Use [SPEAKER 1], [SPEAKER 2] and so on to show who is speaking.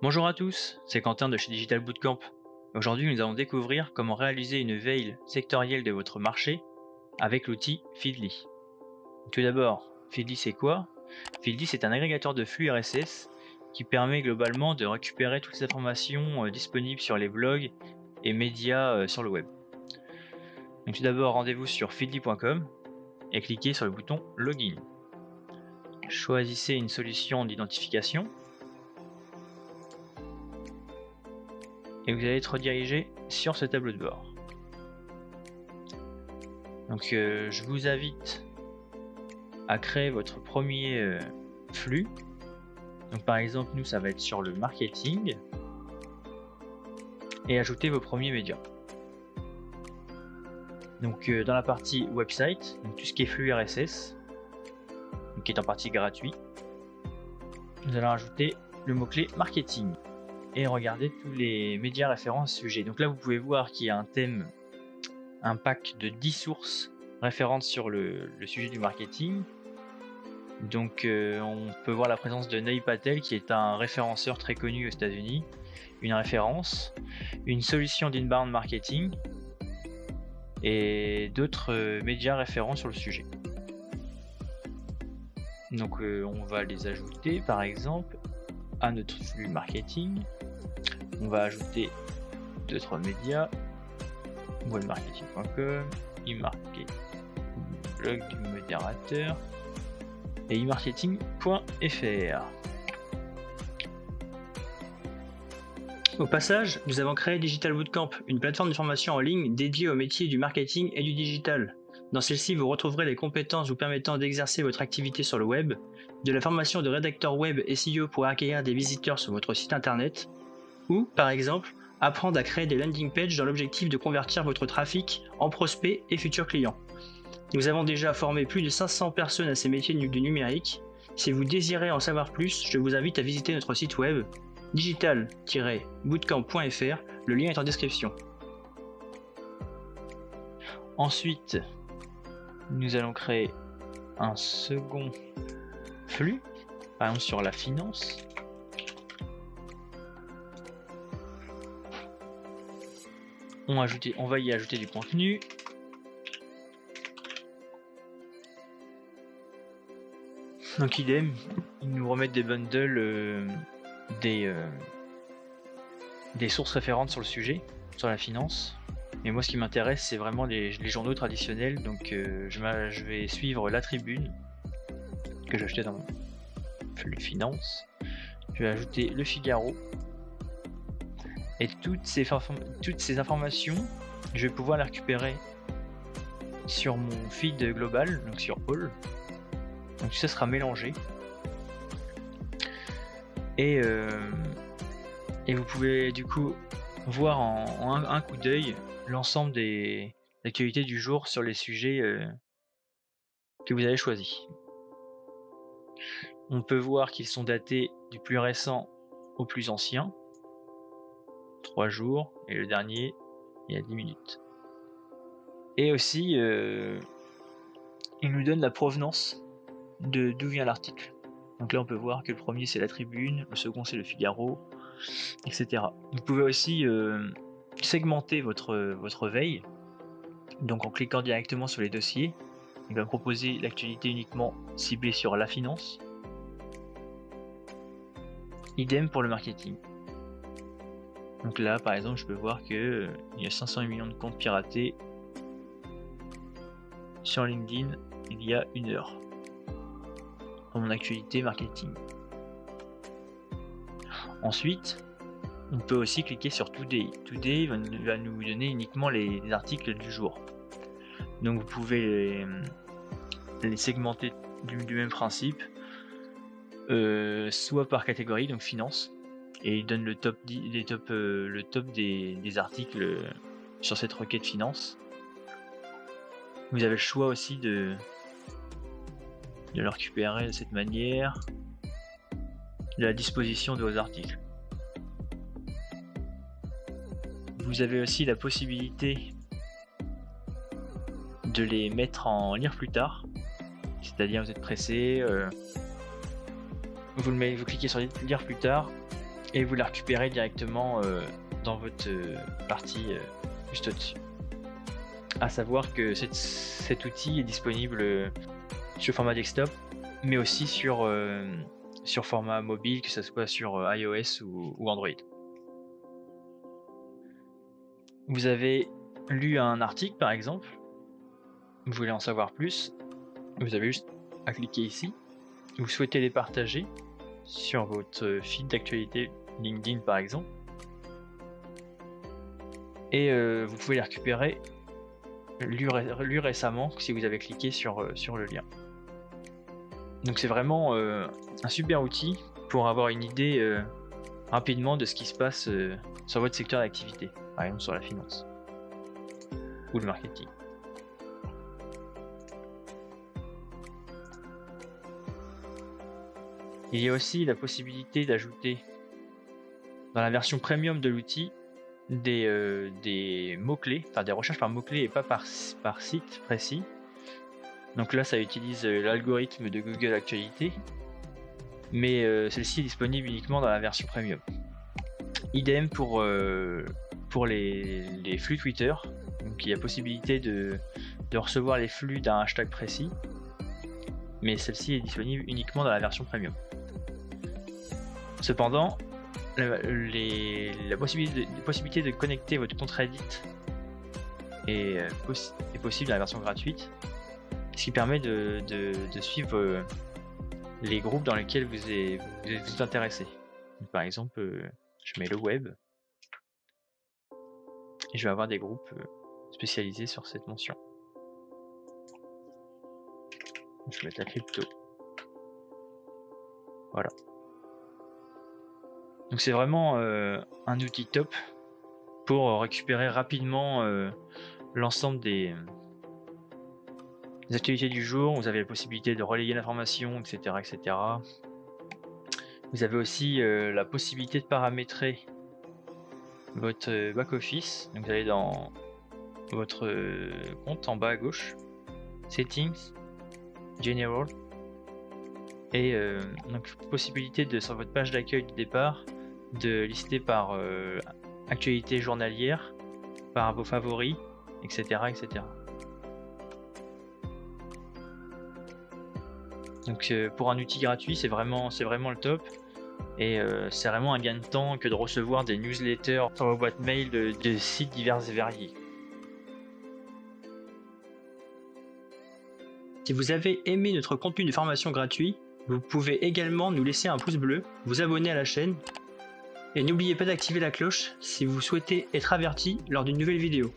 [SPEAKER 1] Bonjour à tous, c'est Quentin de chez Digital Bootcamp. Aujourd'hui, nous allons découvrir comment réaliser une veille sectorielle de votre marché avec l'outil Feedly. Tout d'abord, Feedly c'est quoi? Feedly c'est un agrégateur de flux RSS qui permet globalement de récupérer toutes les informations disponibles sur les blogs et médias sur le web. Donc tout d'abord, rendez-vous sur feedly.com et cliquez sur le bouton Login. Choisissez une solution d'identification et vous allez être redirigé sur ce tableau de bord. Donc je vous invite à créer votre premier flux. Donc par exemple, nous ça va être sur le marketing et ajouter vos premiers médias. Donc dans la partie website, donc tout ce qui est flux RSS, donc qui est en partie gratuit, nous allons ajouter le mot-clé marketing et regarder tous les médias référents à ce sujet. Donc là vous pouvez voir qu'il y a un thème, un pack de 10 sources référentes sur le sujet du marketing. Donc on peut voir la présence de Neil Patel qui est un référenceur très connu aux États-Unis, une référence, une solution d'inbound marketing et d'autres médias référents sur le sujet. Donc on va les ajouter par exemple à notre flux marketing. On va ajouter d'autres médias, webmarketing.com, e-marketing, blog du modérateur et e-marketing.fr. Au passage, nous avons créé Digital Bootcamp, une plateforme de formation en ligne dédiée au métier du marketing et du digital. Dans celle-ci, vous retrouverez les compétences vous permettant d'exercer votre activité sur le web, de la formation de rédacteur web SEO pour accueillir des visiteurs sur votre site internet, ou, par exemple, apprendre à créer des landing pages dans l'objectif de convertir votre trafic en prospects et futurs clients. Nous avons déjà formé plus de 500 personnes à ces métiers du numérique. Si vous désirez en savoir plus, je vous invite à visiter notre site web digital-bootcamp.fr, le lien est en description. Ensuite, nous allons créer un second flux, par exemple sur la finance. On va y ajouter du contenu. Donc idem, ils nous remettent des bundles, des sources référentes sur le sujet, sur la finance. Mais moi ce qui m'intéresse c'est vraiment les journaux traditionnels, donc je vais suivre La Tribune, que j'ai acheté dans mon flux finance. Je vais ajouter Le Figaro. Et toutes ces informations, je vais pouvoir les récupérer sur mon feed global, donc sur All. Donc tout ça sera mélangé. Et vous pouvez du coup voir en un coup d'œil l'ensemble des actualités du jour sur les sujets que vous avez choisis. On peut voir qu'ils sont datés du plus récent au plus ancien, 3 jours, et le dernier il y a 10 minutes. Et aussi il nous donne la provenance de d'où vient l'article. Donc là on peut voir que le premier c'est La Tribune, le second c'est Le Figaro, etc. Vous pouvez aussi segmenter votre veille, donc en cliquant directement sur les dossiers. Il va proposer l'actualité uniquement ciblée sur la finance. Idem pour le marketing. Donc là par exemple je peux voir que il y a 500 millions de comptes piratés sur LinkedIn il y a 1 heure dans mon actualité marketing. Ensuite on peut aussi cliquer sur Today. Today va nous donner uniquement les articles du jour. Donc vous pouvez les segmenter du même principe, soit par catégorie, donc finance, et il donne le top des articles sur cette requête finance. Vous avez le choix aussi de le récupérer de cette manière, de la disposition de vos articles. Vous avez aussi la possibilité de les mettre en lire plus tard, c'est-à-dire vous êtes pressé, vous cliquez sur lire plus tard
[SPEAKER 2] et vous la récupérez directement dans votre partie juste au-dessus. À savoir que cet outil est disponible sur format desktop, mais aussi sur format mobile, que ce soit sur iOS ou Android. Vous avez lu un article par exemple, vous voulez en savoir plus, vous avez juste à cliquer ici, vous souhaitez les partager sur votre feed d'actualité LinkedIn par exemple, et vous pouvez les récupérer lu récemment si vous avez cliqué sur le lien. Donc c'est vraiment un super outil pour avoir une idée rapidement de ce qui se passe sur votre secteur d'activité, par exemple sur la finance ou le marketing. Il y a aussi la possibilité d'ajouter dans la version premium de l'outil des mots-clés, enfin des recherches par mots-clés et pas par site précis. Donc là ça utilise l'algorithme de Google Actualité, mais celle-ci est disponible uniquement dans la version premium. Idem pour les flux Twitter, donc il y a possibilité de recevoir les flux d'un hashtag précis, mais celle-ci est disponible uniquement dans la version premium. Cependant, la possibilité de connecter votre compte Reddit est possible dans la version gratuite, ce qui permet de suivre les groupes dans lesquels vous êtes intéressé. Par exemple, je mets le web et je vais avoir des groupes spécialisés sur cette mention. Je vais mettre la crypto. Voilà. Donc c'est vraiment un outil top pour récupérer rapidement l'ensemble des actualités du jour. Vous avez la possibilité de relayer l'information, etc., etc. Vous avez aussi la possibilité de paramétrer votre back-office. Donc vous allez dans votre compte en bas à gauche, Settings, General, et donc possibilité sur votre page d'accueil du départ de lister par actualité journalière, par vos favoris, etc., etc. Donc pour un outil gratuit, c'est vraiment le top, et c'est vraiment un gain de temps que de recevoir des newsletters sur vos boîtes mail de sites divers et variés.
[SPEAKER 1] Si vous avez aimé notre contenu de formation gratuit, vous pouvez également nous laisser un pouce bleu, vous abonner à la chaîne, et n'oubliez pas d'activer la cloche si vous souhaitez être averti lors d'une nouvelle vidéo.